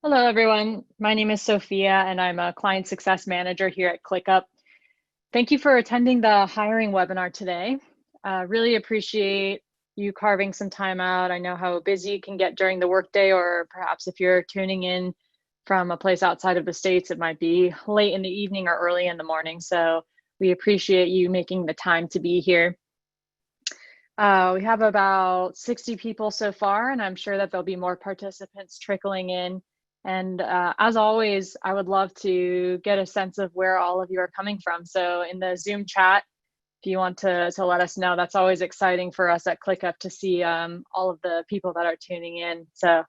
Hello, everyone. My name is Sophia, and I'm a client success manager here at ClickUp. Thank you for attending the hiring webinar today. Really appreciate you carving some time out. I know how busy you can get during the workday, or perhaps if you're tuning in from a place outside of the States, it might be late in the evening or early in the morning. So we appreciate you making the time to be here. We have about 60 people so far, and I'm sure that there'll be more participants trickling in. And as always, I would love to get a sense of where all of you are coming from. So in the Zoom chat, if you want to let us know, that's always exciting for us at ClickUp to see all of the people that are tuning in. So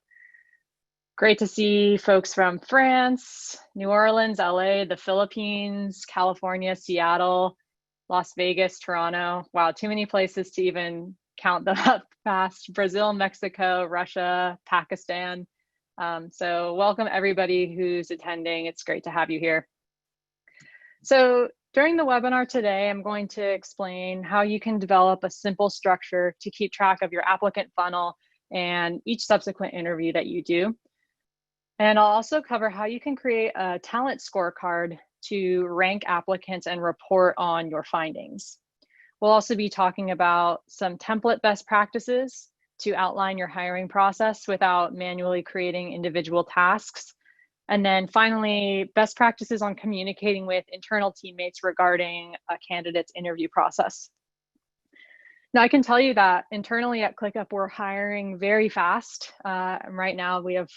great to see folks from France, New Orleans, LA, the Philippines, California, Seattle, Las Vegas, Toronto. Wow, too many places to even count them up fast. Brazil, Mexico, Russia, Pakistan. So welcome everybody who's attending. It's great to have you here. So during the webinar today, I'm going to explain how you can develop a simple structure to keep track of your applicant funnel and each subsequent interview that you do. And I'll also cover how you can create a talent scorecard to rank applicants and report on your findings. We'll also be talking about some template best practices to outline your hiring process without manually creating individual tasks. And then finally, best practices on communicating with internal teammates regarding a candidate's interview process. Now, I can tell you that internally at ClickUp, we're hiring very fast. Right now, we have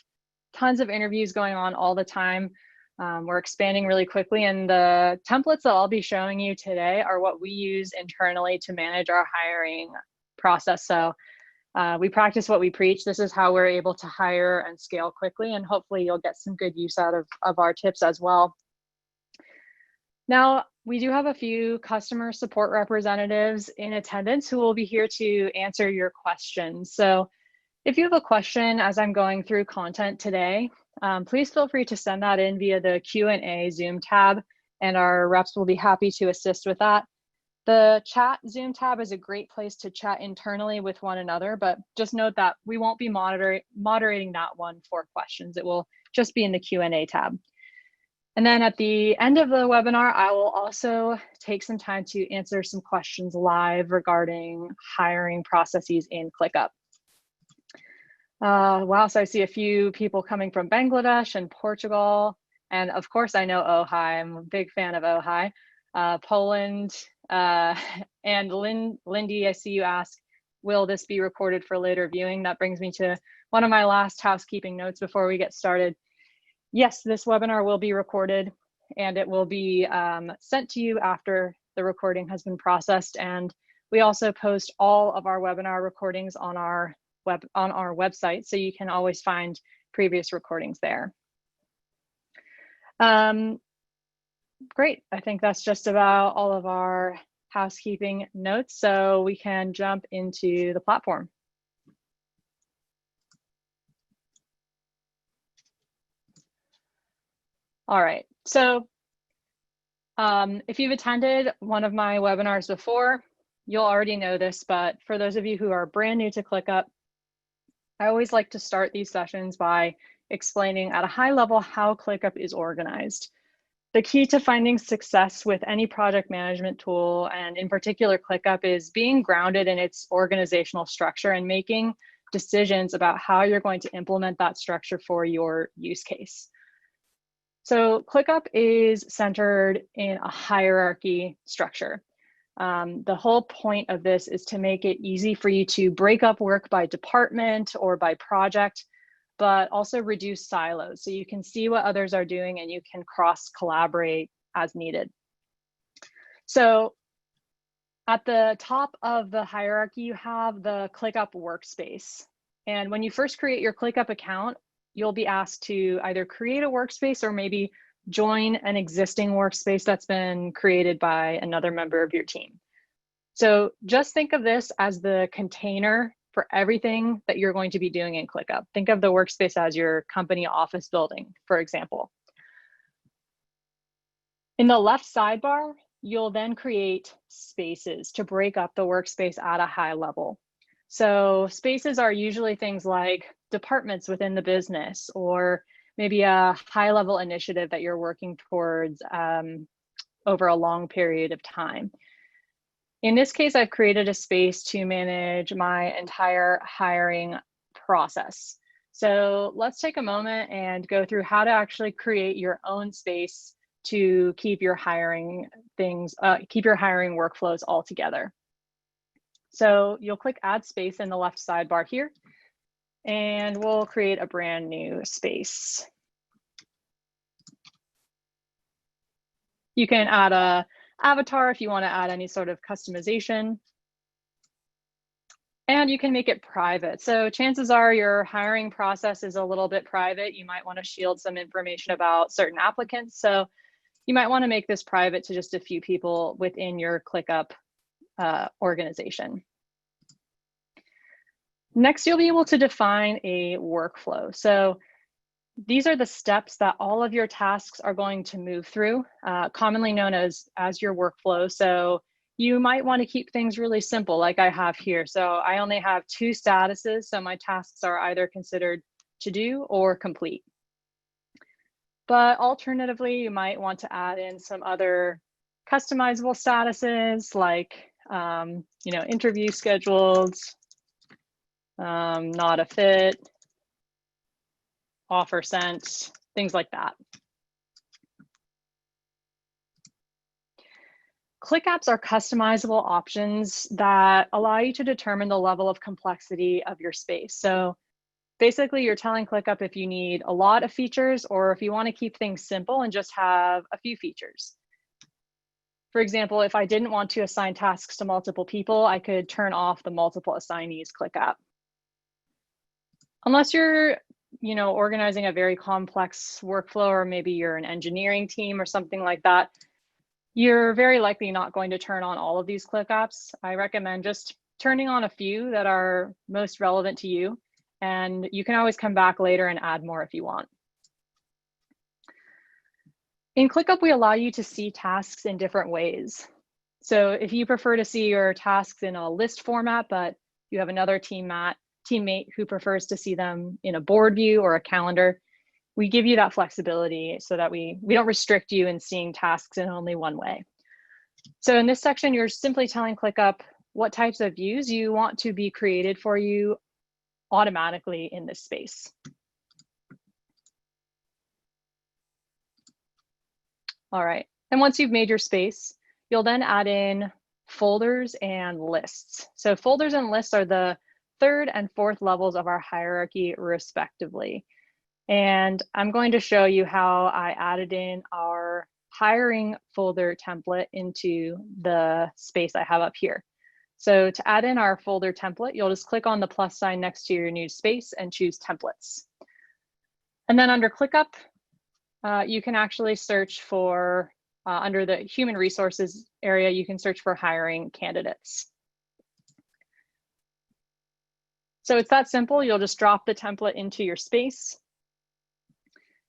tons of interviews going on all the time. We're expanding really quickly, and the templates that I'll be showing you today are what we use internally to manage our hiring process. So we practice what we preach. This is how we're able to hire and scale quickly, and hopefully you'll get some good use out of our tips as well. Now, we do have a few customer support representatives in attendance who will be here to answer your questions. So if you have a question as I'm going through content today, please feel free to send that in via the Q&A Zoom tab, and our reps will be happy to assist with that. The chat Zoom tab is a great place to chat internally with one another, but just note that we won't be moderating that one for questions. It will just be in the Q&A tab. And then at the end of the webinar, I will also take some time to answer some questions live regarding hiring processes in ClickUp. Wow, so I see a few people coming from Bangladesh and Portugal. And of course, I know Ojai. I'm a big fan of Ojai. Poland, and Lindy, I see you ask, will this be recorded for later viewing? That brings me to one of my last housekeeping notes before we get started. Yes, this webinar will be recorded, and it will be sent to you after the recording has been processed. And we also post all of our webinar recordings on our website, so you can always find previous recordings there. Great, I think that's just about all of our housekeeping notes, so we can jump into the platform. All right, so if you've attended one of my webinars before, you'll already know this, but for those of you who are brand new to ClickUp, I always like to start these sessions by explaining at a high level how ClickUp is organized. The key to finding success with any project management tool, and in particular ClickUp, is being grounded in its organizational structure and making decisions about how you're going to implement that structure for your use case. So ClickUp is centered in a hierarchy structure. The whole point of this is to make it easy for you to break up work by department or by project, but also reduce silos so you can see what others are doing and you can cross collaborate as needed. So at the top of the hierarchy, you have the ClickUp workspace. And when you first create your ClickUp account, you'll be asked to either create a workspace or maybe join an existing workspace that's been created by another member of your team. So just think of this as the container for everything that you're going to be doing in ClickUp. Think of the workspace as your company office building, for example. In the left sidebar, you'll then create spaces to break up the workspace at a high level. So spaces are usually things like departments within the business or maybe a high-level initiative that you're working towards over a long period of time. In this case, I've created a space to manage my entire hiring process. So let's take a moment and go through how to actually create your own space to keep your hiring workflows all together. So you'll click Add Space in the left sidebar here, and we'll create a brand new space. You can add a avatar if you want to add any sort of customization. And you can make it private. So chances are your hiring process is a little bit private. You might want to shield some information about certain applicants. So you might want to make this private to just a few people within your ClickUp organization. Next, you'll be able to define a workflow. So these are the steps that all of your tasks are going to move through, commonly known as your workflow. So you might want to keep things really simple like I have here. So I only have 2 statuses, so my tasks are either considered to do or complete. But alternatively, you might want to add in some other customizable statuses like interview scheduled, not a fit, offer sent, things like that. ClickUps are customizable options that allow you to determine the level of complexity of your space. So basically, you're telling ClickUp if you need a lot of features or if you want to keep things simple and just have a few features. For example, if I didn't want to assign tasks to multiple people, I could turn off the multiple assignees ClickUp. Unless you're organizing a very complex workflow, or maybe you're an engineering team or something like that, you're very likely not going to turn on all of these ClickUps. I recommend just turning on a few that are most relevant to you, and you can always come back later and add more if you want. In ClickUp, we allow you to see tasks in different ways. So if you prefer to see your tasks in a list format, but you have another teammate who prefers to see them in a board view or a calendar, we give you that flexibility so that we don't restrict you in seeing tasks in only one way. So in this section, you're simply telling ClickUp what types of views you want to be created for you automatically in this space. All right, and once you've made your space, you'll then add in folders and lists. So folders and lists are the 3rd and 4th levels of our hierarchy respectively. And I'm going to show you how I added in our hiring folder template into the space I have up here. So to add in our folder template, you'll just click on the plus sign next to your new space and choose templates. And then under ClickUp, you can actually search for, under the human resources area, you can search for hiring candidates. So it's that simple. You'll just drop the template into your space.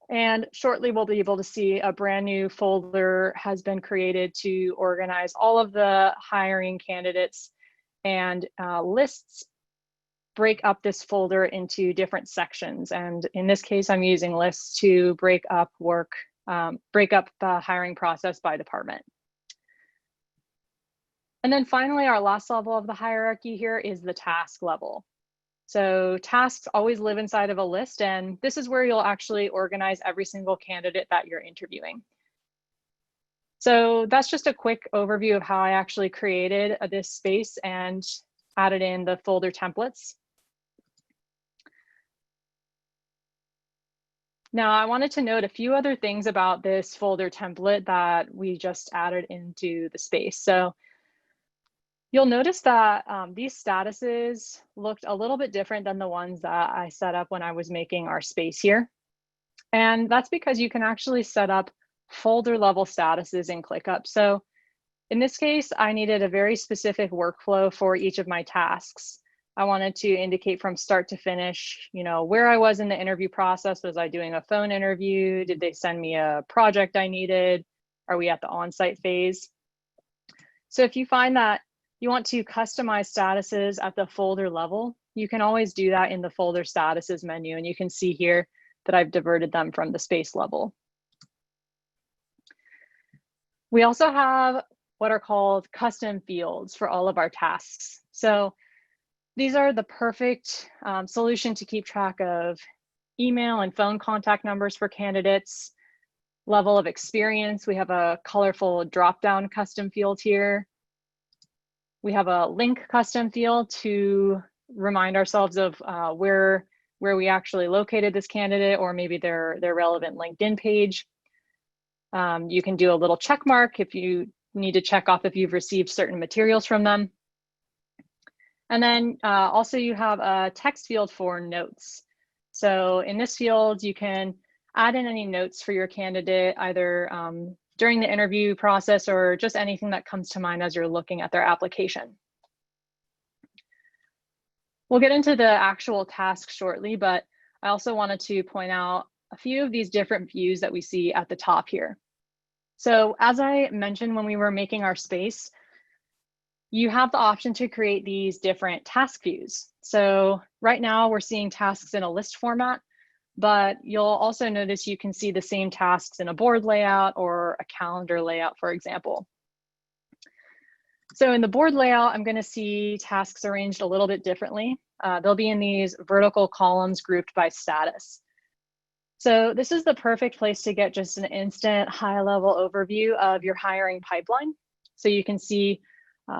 And shortly, we'll be able to see a brand new folder has been created to organize all of the hiring candidates, and lists break up this folder into different sections. And in this case, I'm using lists to break up the hiring process by department. And then finally, our last level of the hierarchy here is the task level. So tasks always live inside of a list, and this is where you'll actually organize every single candidate that you're interviewing. So that's just a quick overview of how I actually created this space and added in the folder templates. Now, I wanted to note a few other things about this folder template that we just added into the space. So you'll notice that these statuses looked a little bit different than the ones that I set up when I was making our space here. And that's because you can actually set up folder level statuses in ClickUp. So in this case, I needed a very specific workflow for each of my tasks. I wanted to indicate from start to finish, where I was in the interview process. Was I doing a phone interview? Did they send me a project I needed? Are we at the on-site phase? So if you find that you want to customize statuses at the folder level, you can always do that in the folder statuses menu. And you can see here, that I've diverted them from the space level. We also have what are called custom fields for all of our tasks. So these are the perfect solution to keep track of email and phone contact numbers for candidates, level of experience. We have a colorful drop-down custom field here. We have a link custom field to remind ourselves of where we actually located this candidate, or maybe their relevant LinkedIn page. You can do a little check mark if you need to check off if you've received certain materials from them. And then also you have a text field for notes. So in this field, you can add in any notes for your candidate, either during the interview process or just anything that comes to mind as you're looking at their application. We'll get into the actual task shortly, but I also wanted to point out a few of these different views that we see at the top here. So as I mentioned when we were making our space, you have the option to create these different task views. So right now we're seeing tasks in a list format, but you'll also notice you can see the same tasks in a board layout or a calendar layout, for example. So in the board layout, I'm going to see tasks arranged a little bit differently. They'll be in these vertical columns grouped by status. So this is the perfect place to get just an instant high-level overview of your hiring pipeline. So you can see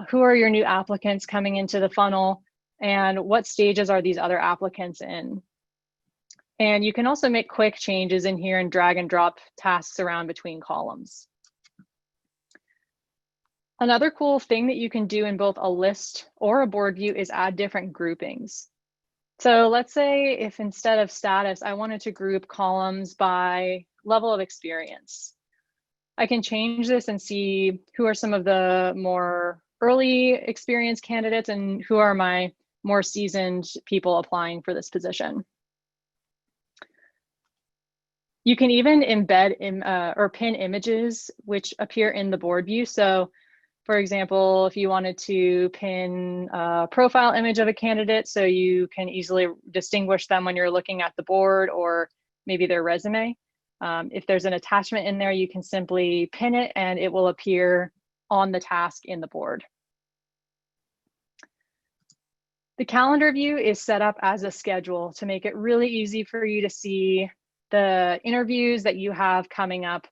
who are your new applicants coming into the funnel and what stages are these other applicants in. And you can also make quick changes in here and drag and drop tasks around between columns. Another cool thing that you can do in both a list or a board view is add different groupings. So let's say if instead of status, I wanted to group columns by level of experience. I can change this and see who are some of the more early experience candidates and who are my more seasoned people applying for this position. You can even embed or pin images which appear in the board view. So for example, if you wanted to pin a profile image of a candidate so you can easily distinguish them when you're looking at the board, or maybe their resume. If there's an attachment in there, you can simply pin it and it will appear on the task in the board. The calendar view is set up as a schedule to make it really easy for you to see the interviews that you have coming up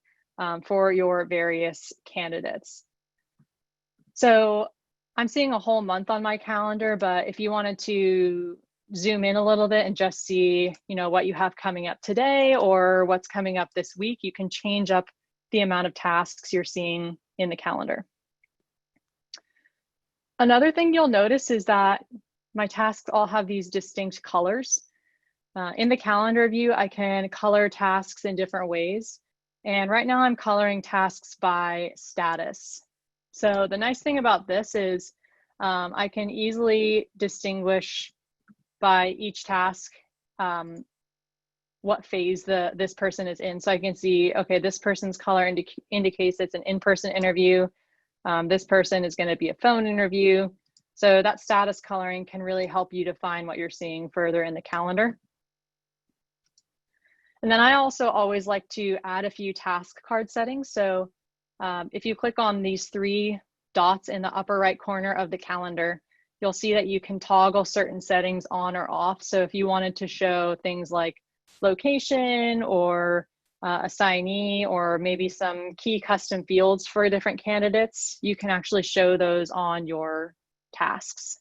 for your various candidates. So I'm seeing a whole month on my calendar, but if you wanted to zoom in a little bit and just see, what you have coming up today or what's coming up this week, you can change up the amount of tasks you're seeing in the calendar. Another thing you'll notice is that my tasks all have these distinct colors. In the calendar view, I can color tasks in different ways. And right now I'm coloring tasks by status. So the nice thing about this is I can easily distinguish by each task what phase this person is in. So I can see, okay, this person's color indicates it's an in-person interview. This person is going to be a phone interview. So that status coloring can really help you define what you're seeing further in the calendar. And then I also always like to add a few task card settings. So if you click on these 3 dots in the upper right corner of the calendar, you'll see that you can toggle certain settings on or off. So if you wanted to show things like location or assignee, or maybe some key custom fields for different candidates, you can actually show those on your tasks.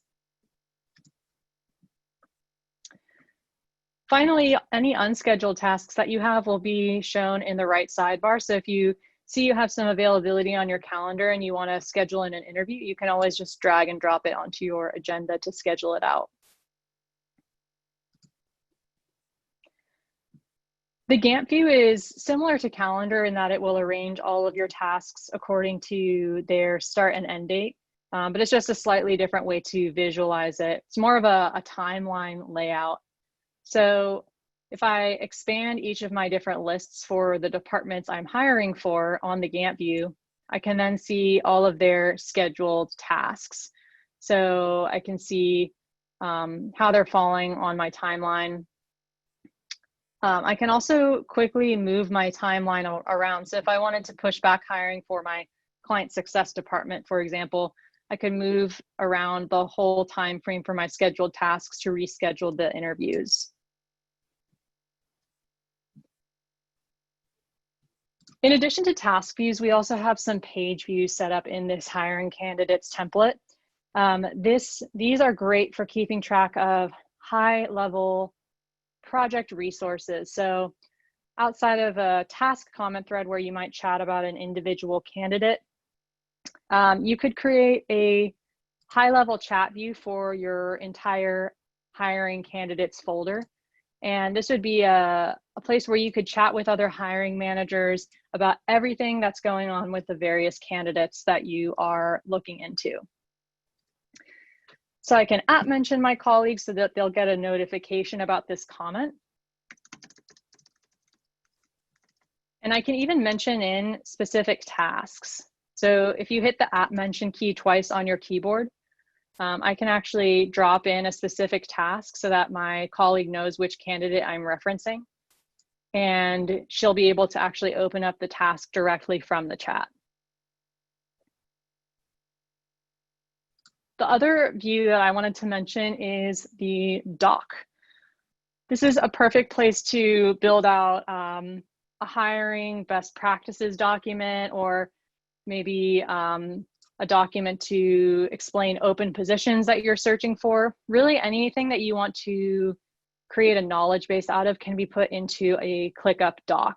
Finally, any unscheduled tasks that you have will be shown in the right sidebar. So if you see you have some availability on your calendar and you want to schedule in an interview, you can always just drag and drop it onto your agenda to schedule it out. The Gantt view is similar to calendar in that it will arrange all of your tasks according to their start and end date, but it's just a slightly different way to visualize it. It's more of a timeline layout. So if I expand each of my different lists for the departments I'm hiring for on the Gantt view, I can then see all of their scheduled tasks. So I can see how they're falling on my timeline. I can also quickly move my timeline around. So if I wanted to push back hiring for my client success department, for example, I could move around the whole time frame for my scheduled tasks to reschedule the interviews. In addition to task views, we also have some page views set up in this hiring candidates template. These are great for keeping track of high-level project resources. So outside of a task comment thread where you might chat about an individual candidate, you could create a high-level chat view for your entire hiring candidates folder. And this would be a place where you could chat with other hiring managers about everything that's going on with the various candidates that you are looking into. So I can @mention my colleagues so that they'll get a notification about this comment. And I can even mention in specific tasks. So if you hit the @mention key twice on your keyboard, I can actually drop in a specific task so that my colleague knows which candidate I'm referencing, and she'll be able to actually open up the task directly from the chat. The other view that I wanted to mention is the doc. This is a perfect place to build out a hiring best practices document, or maybe a document to explain open positions that you're searching for. Really anything that you want to create a knowledge base out of can be put into a ClickUp doc.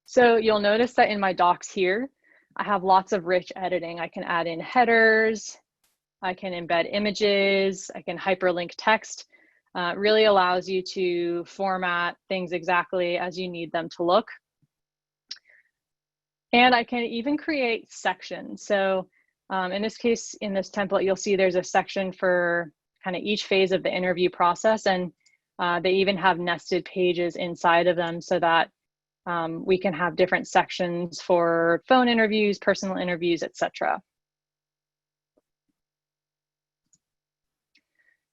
So you'll notice that in my docs here, I have lots of rich editing. I can add in headers, I can embed images, I can hyperlink text. It really allows you to format things exactly as you need them to look. And I can even create sections. So in this case, in this template, you'll see there's a section for kind of each phase of the interview process. And they even have nested pages inside of them so that we can have different sections for phone interviews, personal interviews, etc.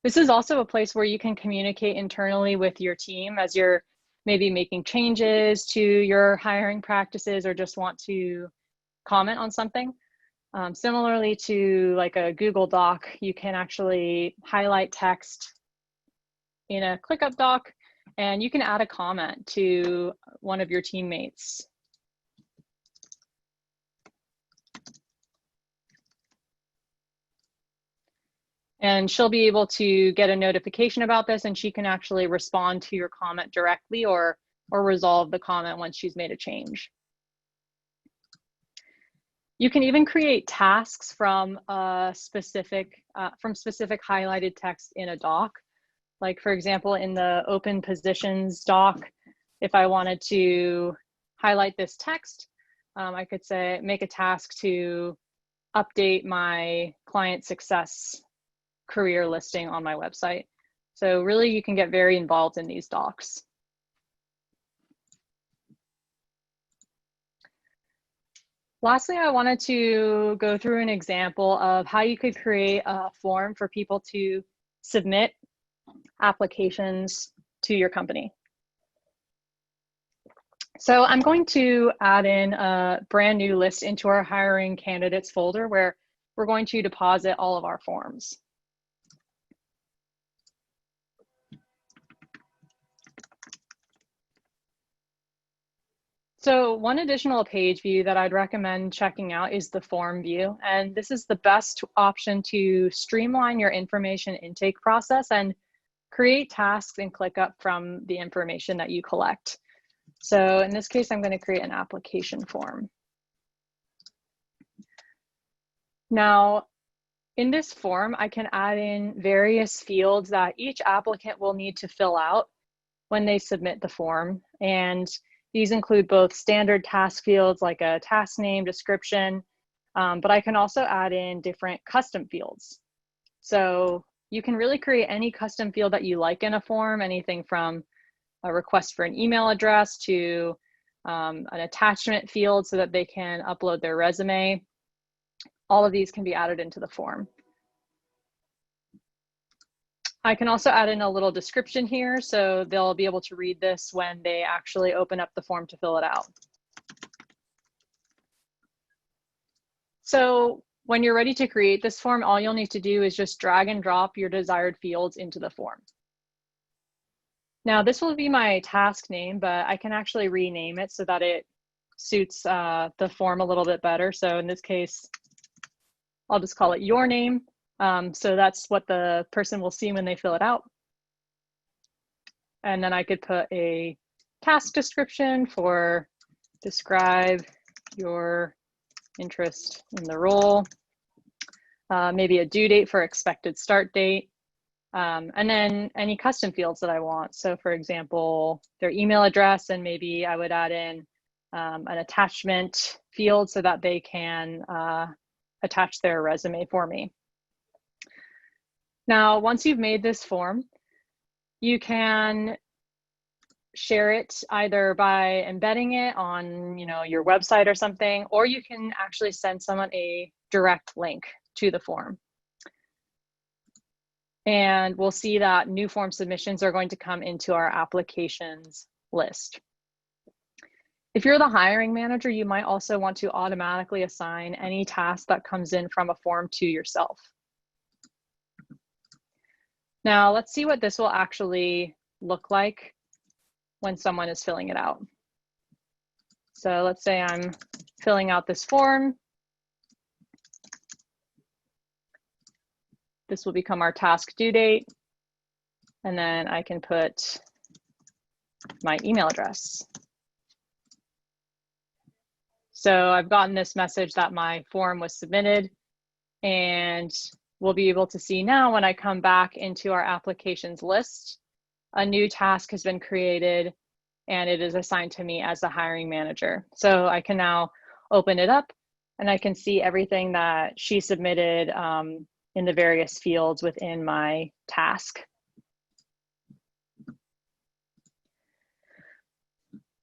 This is also a place where you can communicate internally with your team as you're maybe making changes to your hiring practices or just want to comment on something. Similarly to like a Google Doc, you can actually highlight text in a ClickUp doc, and you can add a comment to one of your teammates. And she'll be able to get a notification about this, and she can actually respond to your comment directly or resolve the comment once she's made a change. You can even create tasks from specific highlighted text in a doc. Like for example, in the open positions doc, if I wanted to highlight this text, I could say, make a task to update my client success career listing on my website. So really you can get very involved in these docs. Lastly, I wanted to go through an example of how you could create a form for people to submit applications to your company. So I'm going to add in a brand new list into our hiring candidates folder where we're going to deposit all of our forms. So one additional page view that I'd recommend checking out is the form view. And this is the best option to streamline your information intake process and create tasks in ClickUp from the information that you collect. So in this case, I'm going to create an application form. Now, in this form, I can add in various fields that each applicant will need to fill out when they submit the form. And these include both standard task fields like a task name, description, but I can also add in different custom fields. So you can really create any custom field that you like in a form, anything from a request for an email address to an attachment field so that they can upload their resume. All of these can be added into the form. I can also add in a little description here, so they'll be able to read this when they actually open up the form to fill it out. So when you're ready to create this form, all you'll need to do is just drag and drop your desired fields into the form. Now this will be my task name, but I can actually rename it so that it suits the form a little bit better. So in this case, I'll just call it your name. So that's what the person will see when they fill it out. And then I could put a task description for describe your interest in the role, maybe a due date for expected start date, and then any custom fields that I want. So for example, their email address, and maybe I would add in an attachment field so that they can attach their resume for me. Now, once you've made this form, you can share it either by embedding it on your website or something, or you can actually send someone a direct link to the form. And we'll see that new form submissions are going to come into our applications list. If you're the hiring manager, you might also want to automatically assign any task that comes in from a form to yourself. Now, let's see what this will actually look like when someone is filling it out. So let's say I'm filling out this form. This will become our task due date. And then I can put my email address. So I've gotten this message that my form was submitted, and we'll be able to see now when I come back into our applications list, a new task has been created and it is assigned to me as the hiring manager. So I can now open it up and I can see everything that she submitted in the various fields within my task.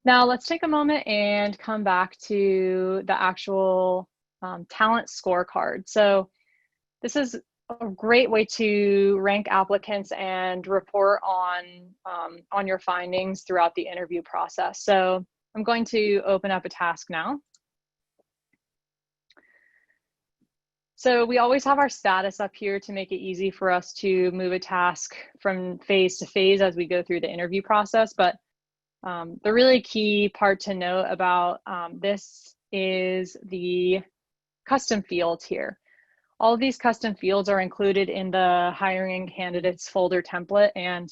Now let's take a moment and come back to the actual talent scorecard. So this is a great way to rank applicants and report on your findings throughout the interview process. So I'm going to open up a task now. So we always have our status up here to make it easy for us to move a task from phase to phase as we go through the interview process. But the really key part to note about this is the custom fields here. All of these custom fields are included in the hiring candidates folder template, and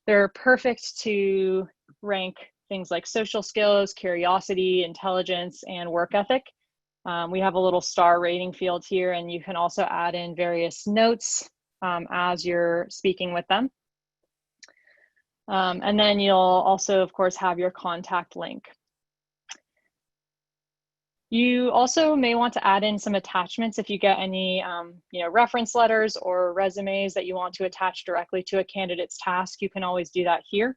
they're perfect to rank things like social skills, curiosity, intelligence, and work ethic. We have a little star rating field here, and you can also add in various notes as you're speaking with them. And then you'll also, of course, have your contact link. You also may want to add in some attachments if you get any reference letters or resumes that you want to attach directly to a candidate's task. You can always do that here.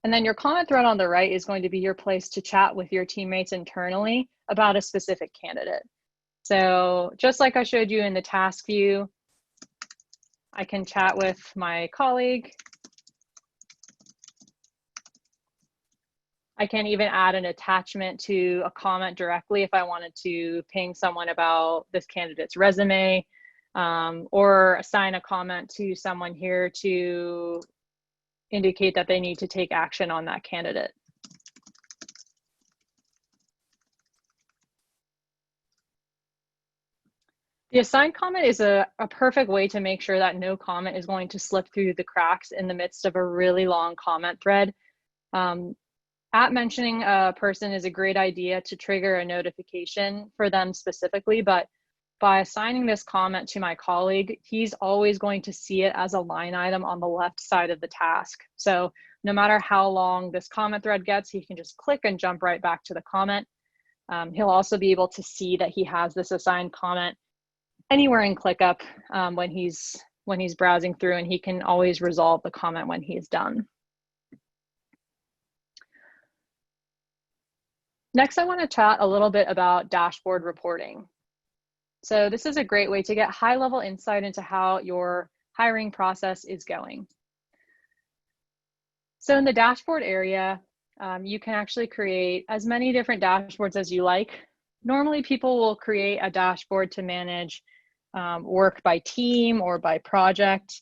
And then your comment thread on the right is going to be your place to chat with your teammates internally about a specific candidate. So just like I showed you in the task view, I can chat with my colleague. I can even add an attachment to a comment directly if I wanted to ping someone about this candidate's resume, or assign a comment to someone here to indicate that they need to take action on that candidate. The assigned comment is a perfect way to make sure that no comment is going to slip through the cracks in the midst of a really long comment thread. At mentioning a person is a great idea to trigger a notification for them specifically, but by assigning this comment to my colleague, he's always going to see it as a line item on the left side of the task. So no matter how long this comment thread gets, he can just click and jump right back to the comment. He'll also be able to see that he has this assigned comment anywhere in ClickUp when he's browsing through, and he can always resolve the comment when he's done. Next, I want to chat a little bit about dashboard reporting. So this is a great way to get high-level insight into how your hiring process is going. So in the dashboard area, you can actually create as many different dashboards as you like. Normally people will create a dashboard to manage work by team or by project.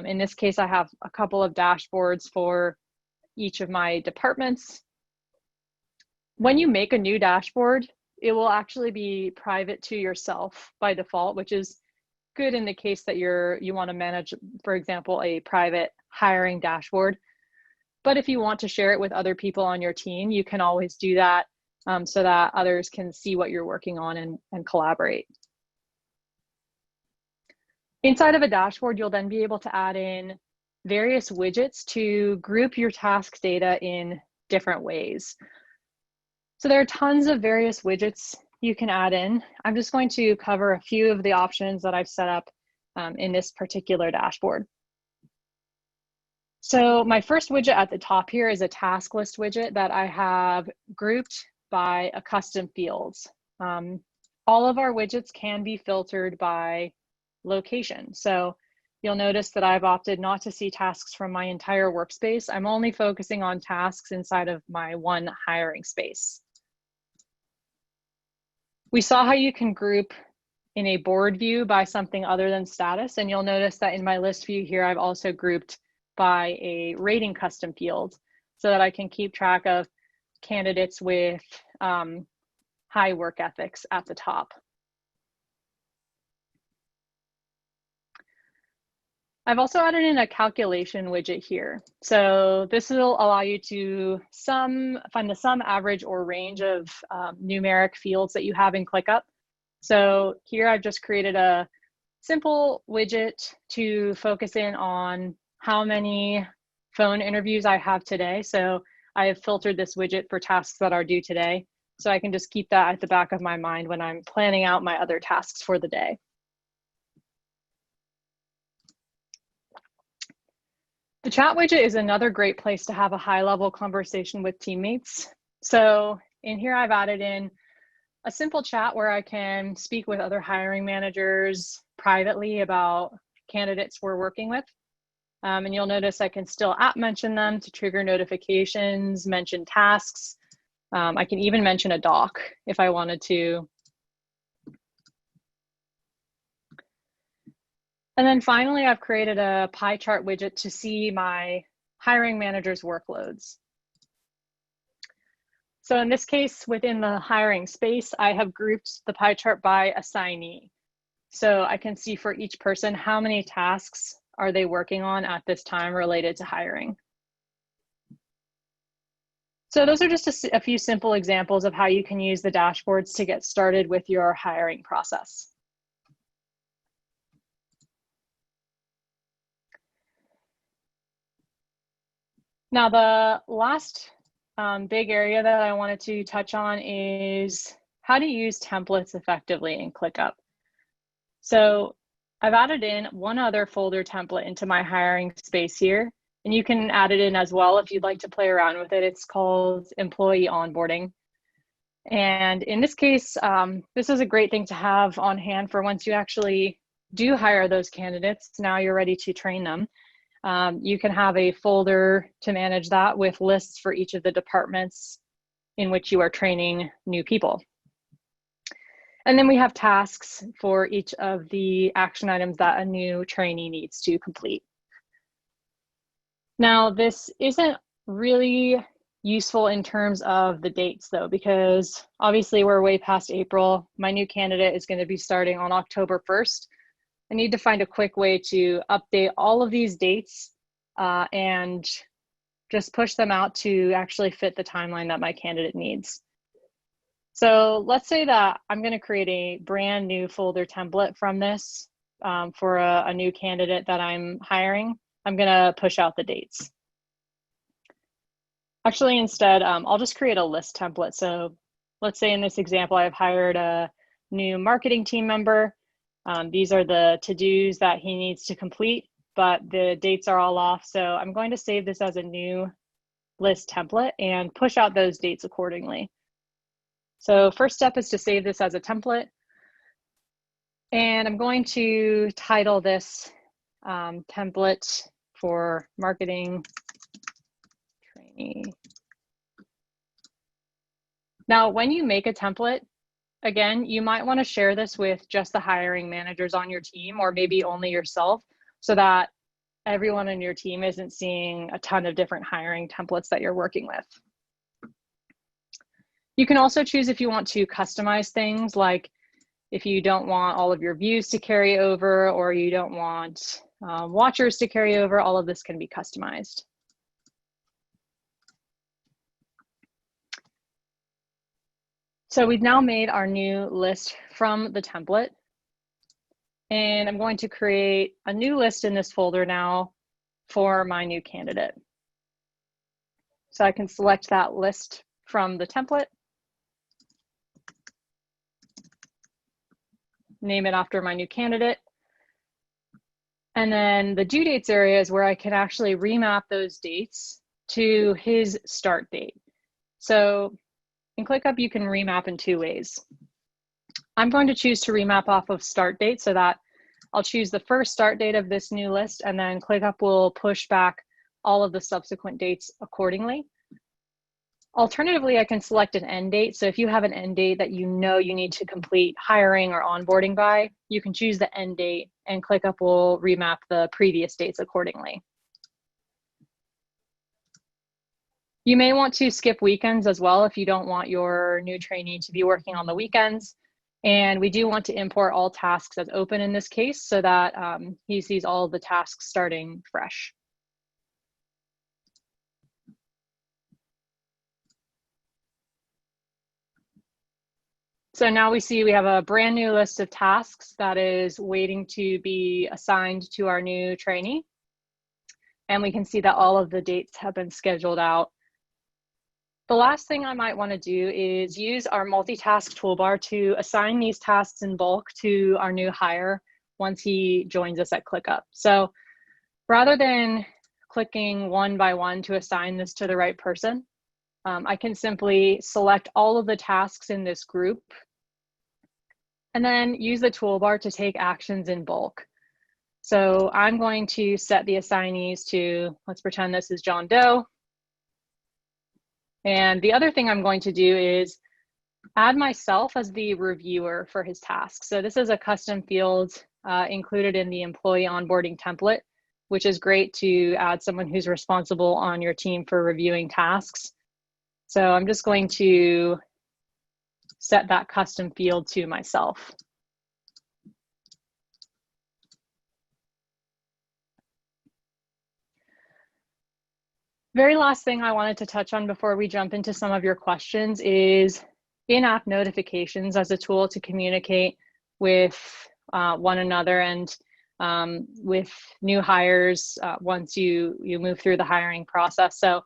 In this case, I have a couple of dashboards for each of my departments. When you make a new dashboard, it will actually be private to yourself by default, which is good in the case that you want to manage, for example, a private hiring dashboard. But if you want to share it with other people on your team, you can always do that so that others can see what you're working on and collaborate. Inside of a dashboard, you'll then be able to add in various widgets to group your task data in different ways. So there are tons of various widgets you can add in. I'm just going to cover a few of the options that I've set up in this particular dashboard. So my first widget at the top here is a task list widget that I have grouped by a custom fields. All of our widgets can be filtered by location. So you'll notice that I've opted not to see tasks from my entire workspace. I'm only focusing on tasks inside of my one hiring space. We saw how you can group in a board view by something other than status, and you'll notice that in my list view here, I've also grouped by a rating custom field so that I can keep track of candidates with high work ethics at the top. I've also added in a calculation widget here. So this will allow you to find the sum, average, or range of numeric fields that you have in ClickUp. So here I've just created a simple widget to focus in on how many phone interviews I have today. So I have filtered this widget for tasks that are due today. So I can just keep that at the back of my mind when I'm planning out my other tasks for the day. The chat widget is another great place to have a high-level conversation with teammates. So in here, I've added in a simple chat where I can speak with other hiring managers privately about candidates we're working with. And you'll notice I can still mention them to trigger notifications, mention tasks. I can even mention a doc if I wanted to. And then finally, I've created a pie chart widget to see my hiring manager's workloads. So in this case, within the hiring space, I have grouped the pie chart by assignee. So I can see for each person, how many tasks are they working on at this time related to hiring. So those are just a few simple examples of how you can use the dashboards to get started with your hiring process. Now, the last big area that I wanted to touch on is how to use templates effectively in ClickUp. So I've added in one other folder template into my hiring space here, and you can add it in as well if you'd like to play around with it. It's called employee onboarding. And in this case, this is a great thing to have on hand for once you actually do hire those candidates. Now you're ready to train them. You can have a folder to manage that with lists for each of the departments in which you are training new people. And then we have tasks for each of the action items that a new trainee needs to complete. Now, this isn't really useful in terms of the dates though, because obviously we're way past April. My new candidate is going to be starting on October 1st. I need to find a quick way to update all of these dates and just push them out to actually fit the timeline that my candidate needs. So let's say that I'm going to create a brand new folder template from this for a new candidate that I'm hiring. I'm going to push out the dates. Actually, instead, I'll just create a list template. So let's say in this example, I've hired a new marketing team member. These are the to-dos that he needs to complete, but the dates are all off. So I'm going to save this as a new list template and push out those dates accordingly. So first step is to save this as a template. And I'm going to title this template for marketing trainee. Now, when you make a template, again, you might want to share this with just the hiring managers on your team, or maybe only yourself, so that everyone in your team isn't seeing a ton of different hiring templates that you're working with. You can also choose if you want to customize things, like if you don't want all of your views to carry over, or you don't want watchers to carry over. All of this can be customized. So we've now made our new list from the template, and I'm going to create a new list in this folder now for my new candidate. So I can select that list from the template, name it after my new candidate, and then the due dates area is where I can actually remap those dates to his start date. So in ClickUp, you can remap in two ways. I'm going to choose to remap off of start date, so that I'll choose the first start date of this new list, and then ClickUp will push back all of the subsequent dates accordingly. Alternatively, I can select an end date. So if you have an end date that you know you need to complete hiring or onboarding by, you can choose the end date, and ClickUp will remap the previous dates accordingly. You may want to skip weekends as well if you don't want your new trainee to be working on the weekends. And we do want to import all tasks as open in this case, so that he sees all of the tasks starting fresh. So now we see we have a brand new list of tasks that is waiting to be assigned to our new trainee. And we can see that all of the dates have been scheduled out. The last thing I might want to do is use our multitask toolbar to assign these tasks in bulk to our new hire once he joins us at ClickUp. So rather than clicking one by one to assign this to the right person, I can simply select all of the tasks in this group and then use the toolbar to take actions in bulk. So I'm going to set the assignees to, let's pretend this is John Doe. And the other thing I'm going to do is add myself as the reviewer for his tasks. So this is a custom field included in the employee onboarding template, which is great to add someone who's responsible on your team for reviewing tasks. So I'm just going to set that custom field to myself. Very last thing I wanted to touch on before we jump into some of your questions is in-app notifications as a tool to communicate with one another and with new hires once you move through the hiring process. So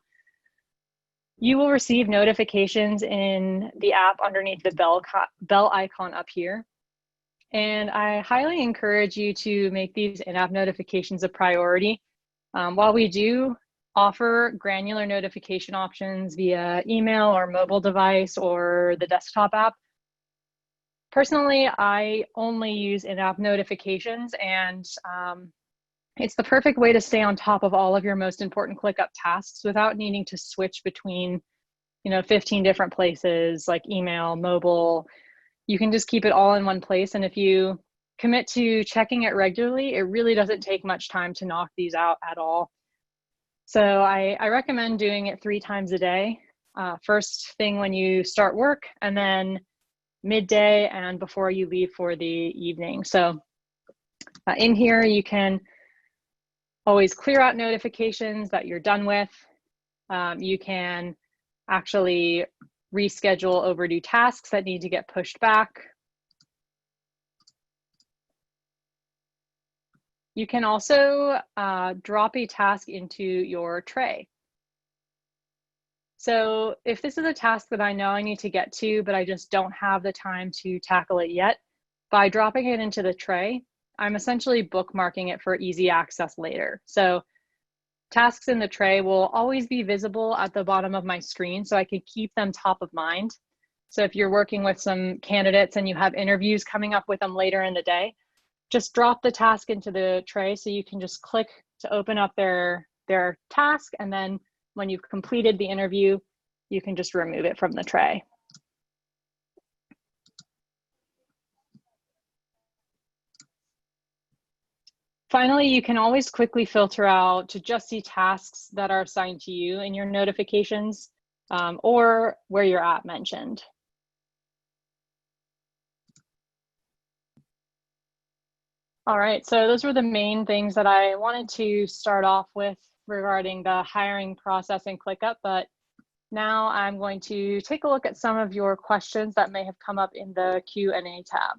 you will receive notifications in the app underneath the bell icon up here. And I highly encourage you to make these in-app notifications a priority. While we do offer granular notification options via email or mobile device or the desktop app, personally, I only use in-app notifications, and it's the perfect way to stay on top of all of your most important ClickUp tasks without needing to switch between 15 different places like email, mobile. You can just keep it all in one place, and if you commit to checking it regularly, it really doesn't take much time to knock these out at all. So I recommend doing it 3 times a day. First thing when you start work, and then midday and before you leave for the evening. So in here, you can always clear out notifications that you're done with. You can actually reschedule overdue tasks that need to get pushed back. You can also drop a task into your tray. So if this is a task that I know I need to get to, but I just don't have the time to tackle it yet, by dropping it into the tray, I'm essentially bookmarking it for easy access later. So tasks in the tray will always be visible at the bottom of my screen, so I can keep them top of mind. So if you're working with some candidates and you have interviews coming up with them later in the day, just drop the task into the tray. So you can just click to open up their task, and then when you've completed the interview, you can just remove it from the tray. Finally, you can always quickly filter out to just see tasks that are assigned to you in your notifications, or where you're at mentioned. All right, so those were the main things that I wanted to start off with regarding the hiring process in ClickUp, but now I'm going to take a look at some of your questions that may have come up in the Q&A tab.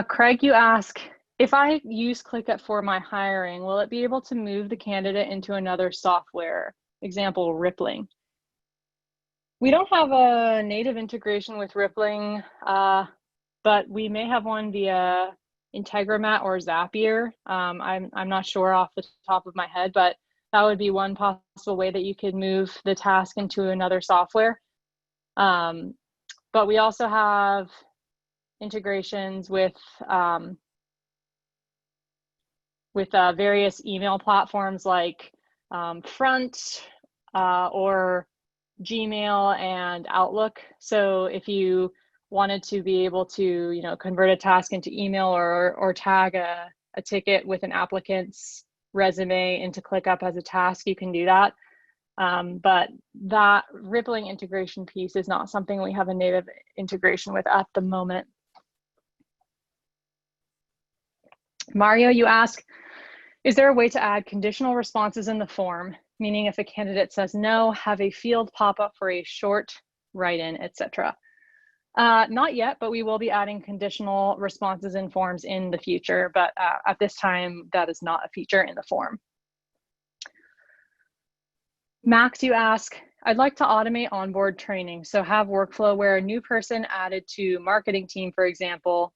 Craig, you ask, if I use ClickUp for my hiring, will it be able to move the candidate into another software? Example, Rippling. We don't have a native integration with Rippling, but we may have one via Integromat or Zapier. I'm not sure off the top of my head, but that would be one possible way that you could move the task into another software. But we also have integrations with various email platforms like Front or Gmail and Outlook. So if you wanted to be able to, convert a task into email or tag a ticket with an applicant's resume into ClickUp as a task, you can do that. But that Rippling integration piece is not something we have a native integration with at the moment. Mario, you ask, is there a way to add conditional responses in the form? Meaning if a candidate says no, have a field pop up for a short write-in, etc. Not yet, but we will be adding conditional responses in forms in the future, but at this time, that is not a feature in the form. Max, you ask, I'd like to automate onboard training. So have workflow where a new person added to marketing team, for example,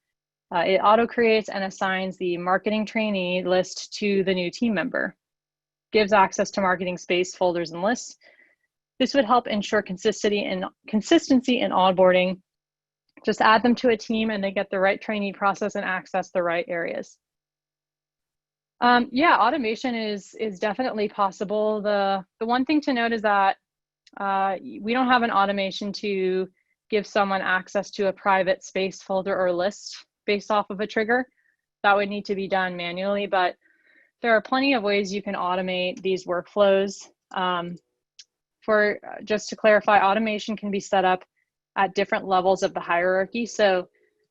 it auto creates and assigns the marketing trainee list to the new team member. Gives access to marketing space, folders, and lists. This would help ensure consistency in onboarding. Just add them to a team and they get the right trainee process and access the right areas. Yeah, automation is definitely possible. The one thing to note is that we don't have an automation to give someone access to a private space, folder, or list based off of a trigger. That would need to be done manually, but there are plenty of ways you can automate these workflows. Just to clarify, automation can be set up at different levels of the hierarchy. So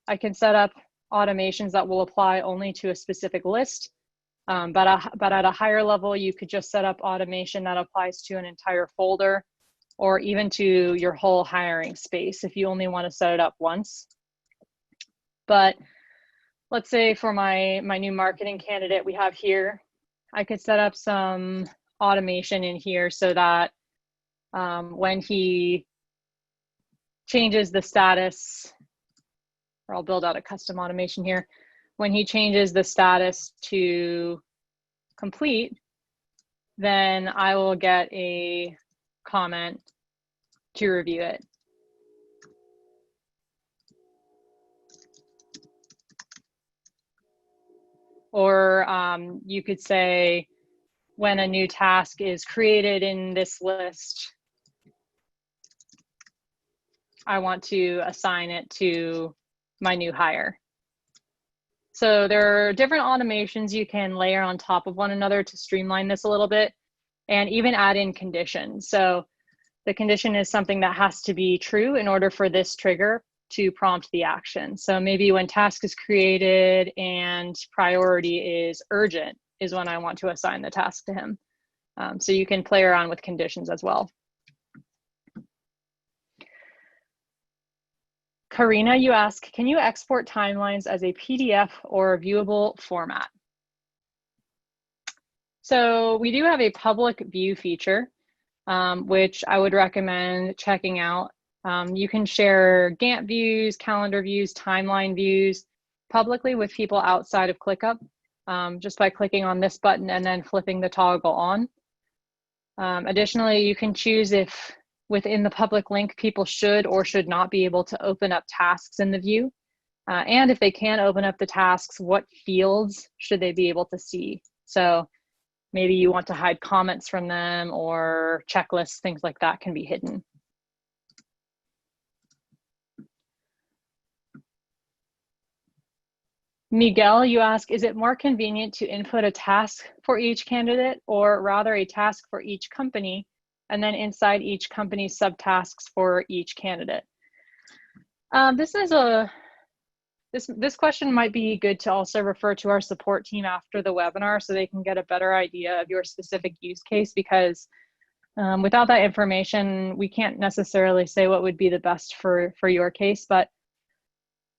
I can set up automations that will apply only to a specific list, but at a higher level, you could just set up automation that applies to an entire folder or even to your whole hiring space if you only want to set it up once. But let's say for my new marketing candidate we have here, I could set up some automation in here so that when he changes the status, or I'll build out a custom automation here, when he changes the status to complete, then I will get a comment to review it. Or you could say, when a new task is created in this list, I want to assign it to my new hire. So there are different automations you can layer on top of one another to streamline this a little bit, and even add in conditions. So the condition is something that has to be true in order for this trigger to prompt the action. So maybe when task is created and priority is urgent is when I want to assign the task to him. So you can play around with conditions as well. Karina, you ask, can you export timelines as a PDF or viewable format? So we do have a public view feature, which I would recommend checking out. You can share Gantt views, calendar views, timeline views publicly with people outside of ClickUp just by clicking on this button and then flipping the toggle on. Additionally, you can choose if within the public link, people should or should not be able to open up tasks in the view. And if they can open up the tasks, what fields should they be able to see? So maybe you want to hide comments from them, or checklists, things like that can be hidden. Miguel, you ask, is it more convenient to input a task for each candidate, or rather a task for each company, and then inside each company's subtasks for each candidate? This question might be good to also refer to our support team after the webinar so they can get a better idea of your specific use case, because without that information, we can't necessarily say what would be the best for your case. But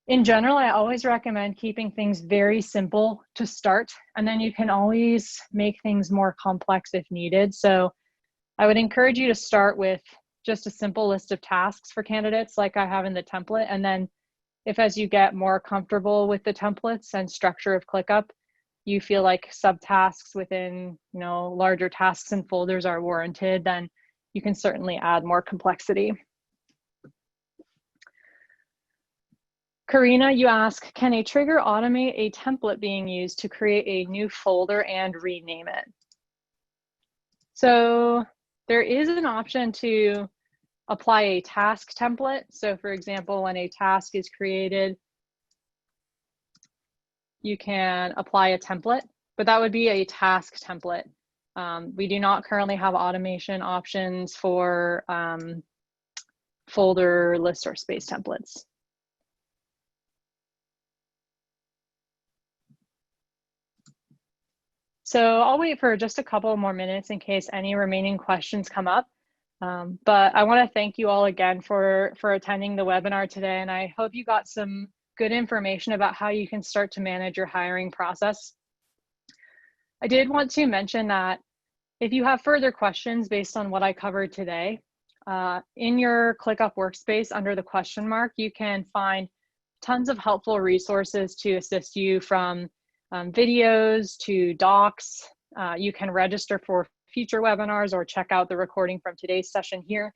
in general, I always recommend keeping things very simple to start, and then you can always make things more complex if needed. So I would encourage you to start with just a simple list of tasks for candidates like I have in the template, and then if as you get more comfortable with the templates and structure of ClickUp, you feel like subtasks within larger tasks and folders are warranted, then you can certainly add more complexity. Karina, you ask, can a trigger automate a template being used to create a new folder and rename it? So there is an option to apply a task template. So for example, when a task is created, you can apply a template, but that would be a task template. We do not currently have automation options for folder, list, or space templates. So I'll wait for just a couple more minutes in case any remaining questions come up. But I want to thank you all again for attending the webinar today, and I hope you got some good information about how you can start to manage your hiring process. I did want to mention that if you have further questions based on what I covered today, in your ClickUp workspace under the question mark, you can find tons of helpful resources to assist you, from videos to docs. You can register for future webinars or check out the recording from today's session here.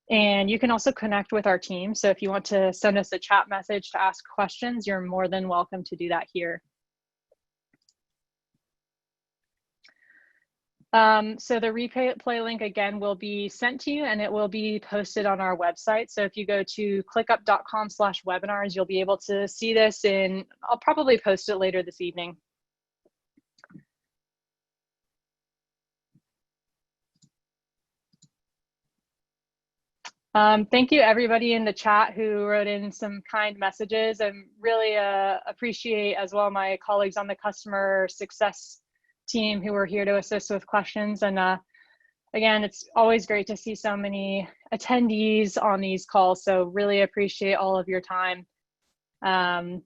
And you can also connect with our team. So if you want to send us a chat message to ask questions, you're more than welcome to do that here. So the replay link again will be sent to you, and it will be posted on our website. So if you go to clickup.com/webinars, you'll be able to see this I'll probably post it later this evening. Thank you everybody in the chat who wrote in some kind messages. I really appreciate as well my colleagues on the customer success team who are here to assist with questions. And again, it's always great to see so many attendees on these calls. So really appreciate all of your time. And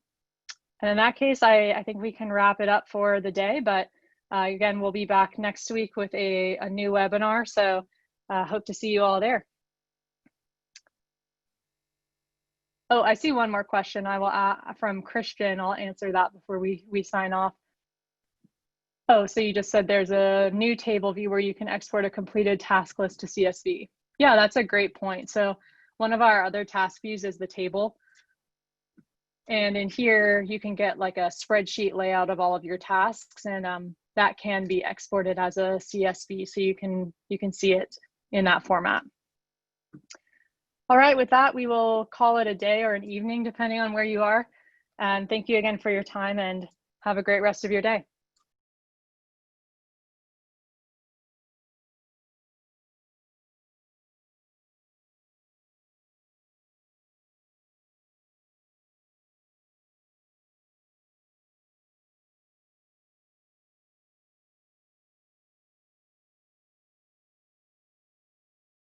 in that case, I think we can wrap it up for the day. But again, we'll be back next week with a new webinar. So hope to see you all there. Oh, I see one more question. I will from Christian. I'll answer that before we sign off. Oh, so you just said there's a new table view where you can export a completed task list to CSV. Yeah, that's a great point. So one of our other task views is the table. And in here, you can get like a spreadsheet layout of all of your tasks, and that can be exported as a CSV. So you can see it in that format. All right, with that, we will call it a day or an evening, depending on where you are. And thank you again for your time, and have a great rest of your day.